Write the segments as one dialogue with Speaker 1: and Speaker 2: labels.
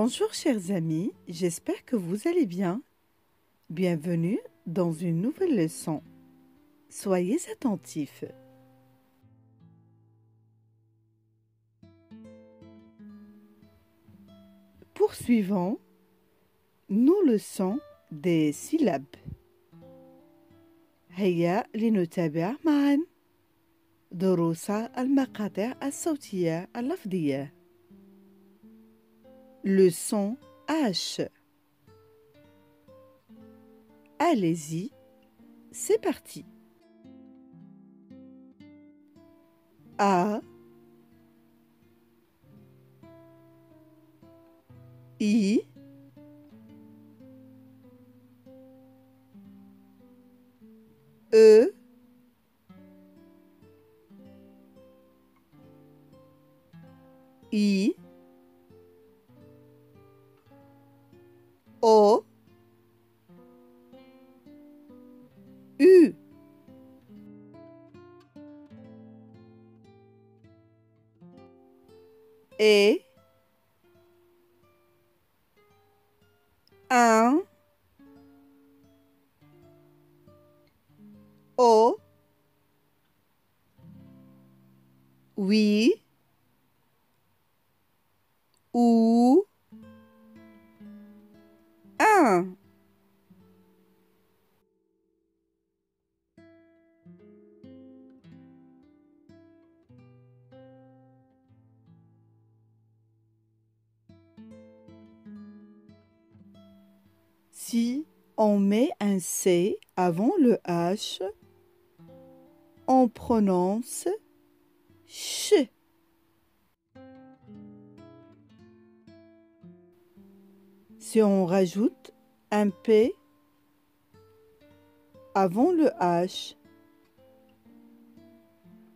Speaker 1: Bonjour chers amis, j'espère que vous allez bien. Bienvenue dans une nouvelle leçon. Soyez attentifs. Poursuivons nos leçons des syllabes. هيا لنتابع معا دروس المقاطع الصوتية اللفظية. Leçon H. Allez-y, c'est parti. A, I, E, I, O, U. Et, un, O, oui, ou, un. Si on met un C avant le H, on prononce ch. Si on rajoute un P avant le H,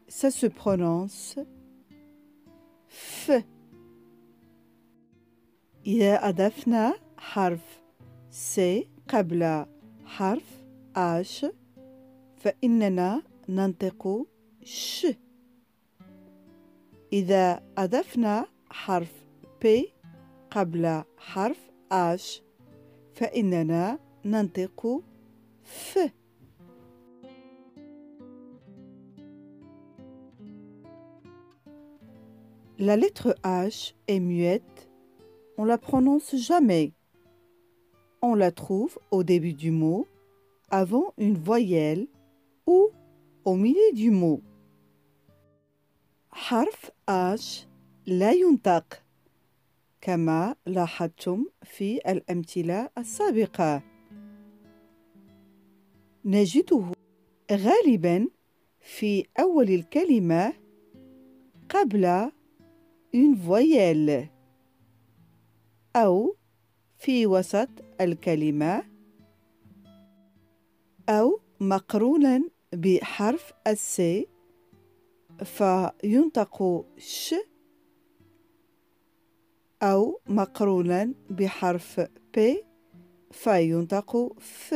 Speaker 1: ça se prononce F. إذا أضفنا حرف C قبل حرف H فإننا ننطق ش. إذا أضفنا حرف P قبل حرف H فإننا ننطق ف. La lettre H est muette, on la prononce jamais. On la trouve au début du mot, avant une voyelle ou au milieu du mot. حرف H لا ينطق كما لاحظتم في الأمثلة السابقة. نجده غالباً في أول الكلمة قبل une voyelle أو في وسط الكلمة أو مقرونا بحرف السي فينطق ش أو مقرونا بحرف بي فينطق ف.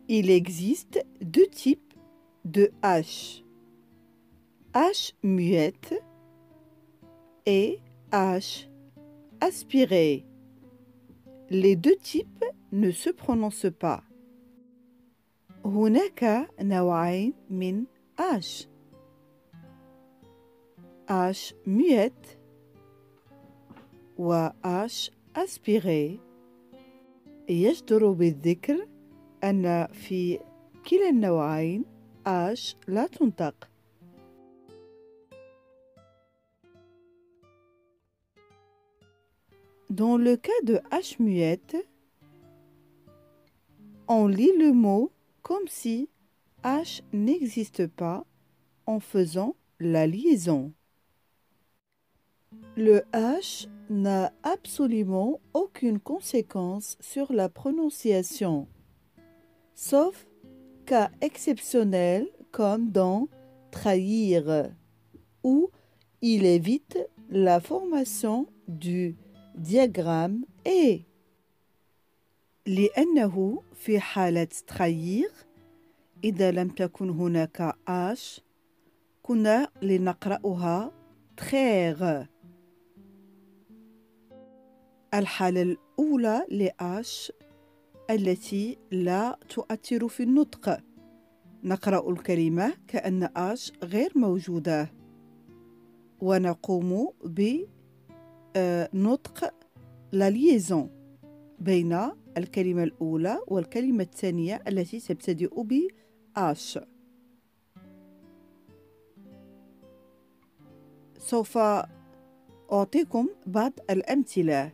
Speaker 1: Il existe deux types de H. H muette et H aspiré. Les deux types ne se prononcent pas. هناك نوعين من H. H muette و H aspiré. يجدر بالذكر أن في كلا النوعين H لا تنطق. Dans le cas de H muette, on lit le mot comme si H n'existe pas en faisant la liaison. Le H n'a absolument aucune conséquence sur la prononciation, sauf cas exceptionnels comme dans trahir, où il évite la formation du diagramme et. لأنه في حالة trahir إذا لم تكن هناك H كنا لنقرأها تخيغ. الحالة الأولى لH التي لا تؤثر في النطق، نقرأ الكلمة كأن H غير موجودة ونقوم بنطق la liaison بين الكلمة الأولى والكلمة الثانية التي تبتدئ ب H. سوف أعطيكم بعض الأمثلة.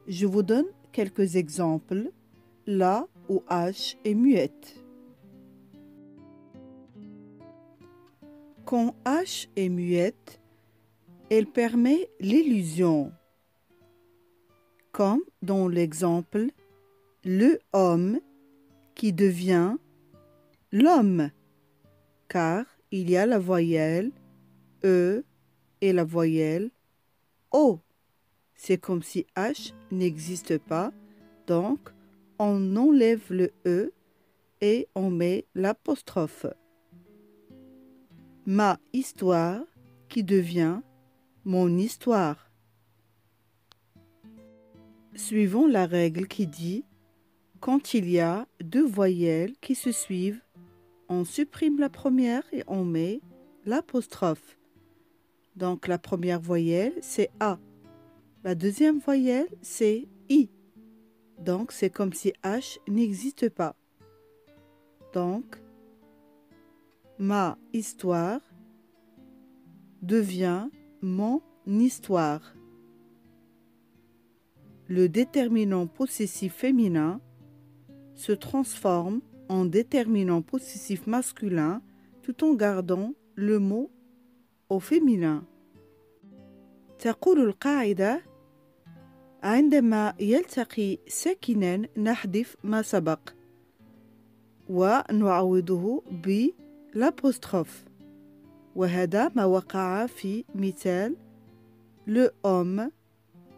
Speaker 1: Je vous donne quelques exemples là où H est muette. Quand H est muette, elle permet l'illusion, comme dans l'exemple le homme qui devient l'homme, car il y a la voyelle E et la voyelle O. C'est comme si H n'existe pas, donc on enlève le E et on met l'apostrophe. Ma histoire qui devient mon histoire. Suivons la règle qui dit quand il y a deux voyelles qui se suivent, on supprime la première et on met l'apostrophe. Donc la première voyelle c'est A. La deuxième voyelle c'est I. Donc c'est comme si H n'existe pas. Donc ma histoire devient mon histoire. Le déterminant possessif féminin se transforme en déterminant possessif masculin tout en gardant le mot au féminin. تقول القاعدة عندما يلتقي ساكنان نحذف ما سبق ونعوضه بالapostrophe، وهذا ما وقع في مثال le homme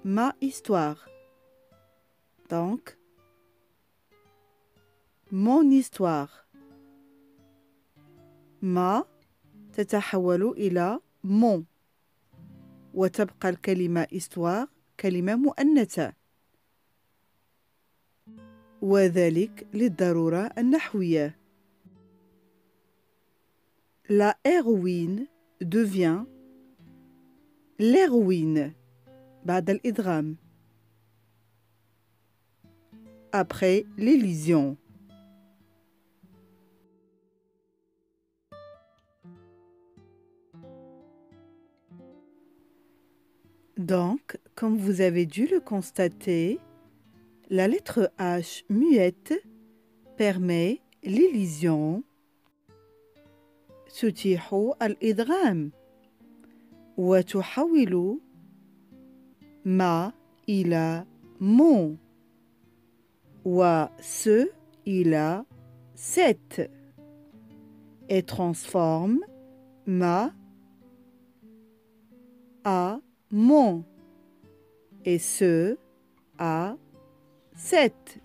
Speaker 1: ma histoire. Donc mon histoire. ما تتحول إلى mon وتبقى الكلمة histoire كلمة مؤنثة، وذلك للضرورة النحوية. La héroïne devient l'héroïne بعد الإدغام après l'élision. Donc, comme vous avez dû le constater, la lettre H muette permet l'élision تتيح الإدغام وتحول ما إلى mon وce إلى cette et transforme ma à mon et ce à cette.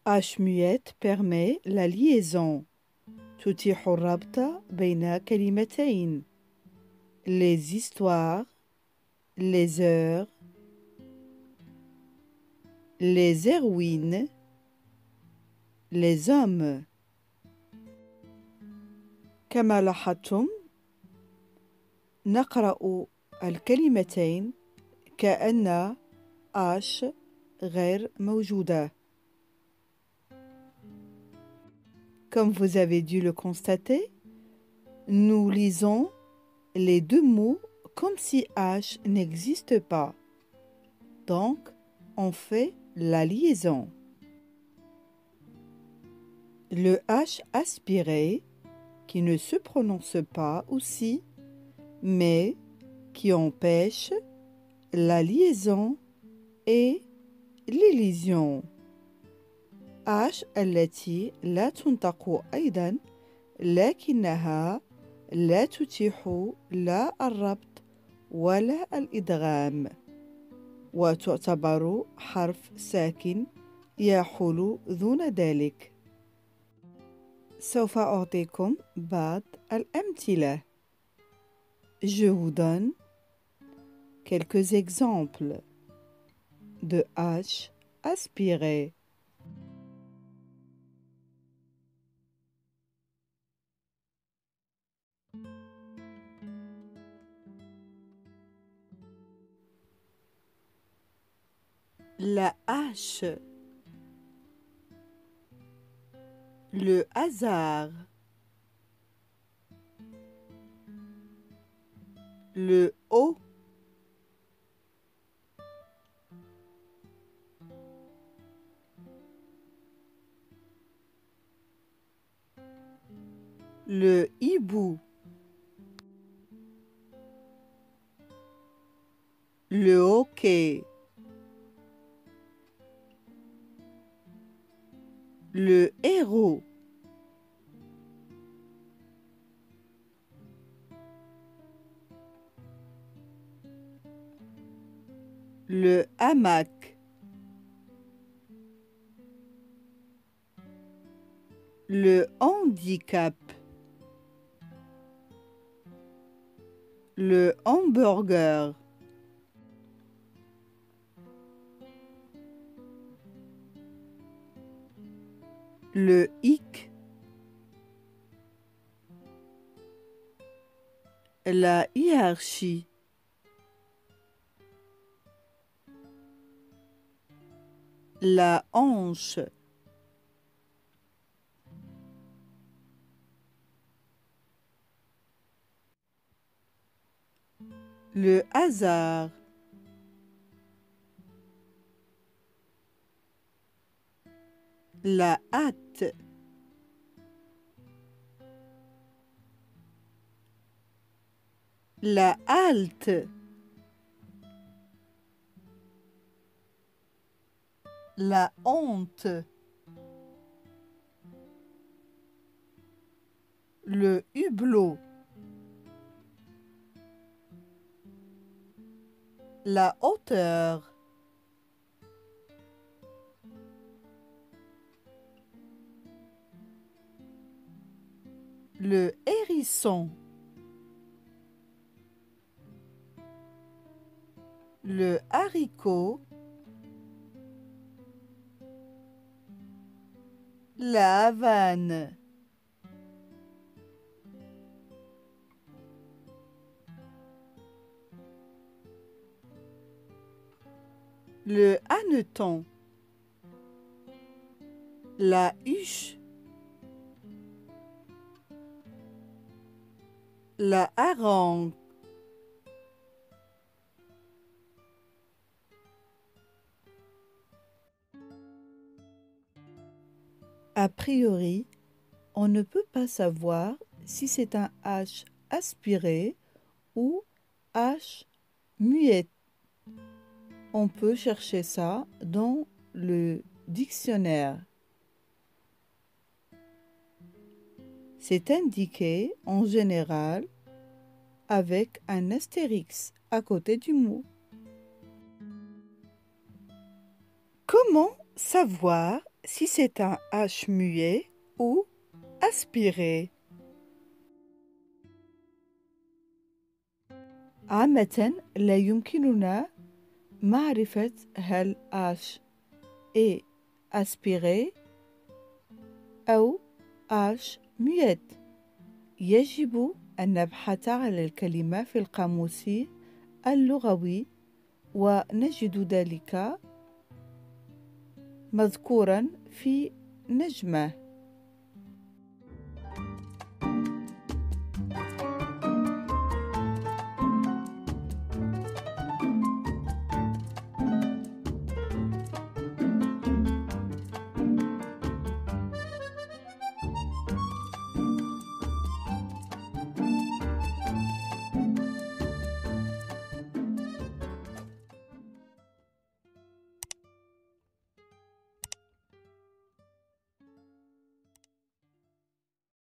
Speaker 1: H muette permet la liaison. تتيح الربط بين كلمتين. Les histoires, les heures, les héroïnes, les hommes. كما لاحظتم نقرأ الكلمتين كأن H غير موجودة. Comme vous avez dû le constater, nous lisons les deux mots comme si H n'existe pas. Donc, on fait la liaison. Le H aspiré, qui ne se prononce pas aussi, mais qui empêche la liaison et l'illusion. H التي لا تنطق أيضا لكنها لا تتيح لا الربط ولا الإدغام وتعتبر حرف ساكن يحول دون ذلك. سوف أعطيكم بعض الأمثلة. Je vous donne quelques exemples de H aspiré. La H. Le hasard. Le O. Le hibou. Le hockey. Le héros. Le hamac. Le handicap. Le hamburger. Le hic. La hiérarchie. La hanche. Le hasard. La hâte. La halte. La honte. Le hublot. La hauteur. Le hérisson. Le haricot. La Havane. Le hanneton. La huche. La harangue. A priori, on ne peut pas savoir si c'est un H aspiré ou H muet. On peut chercher ça dans le dictionnaire. C'est indiqué en général avec un astérix à côté du mot. Comment savoir si c'est un H muet ou aspiré؟ عامة لا يمكننا معرفة هل H est aspiré أو H muet. يجب أن نبحث على الكلمة في القاموس اللغوي ونجد ذلك مذكورا في نجمة.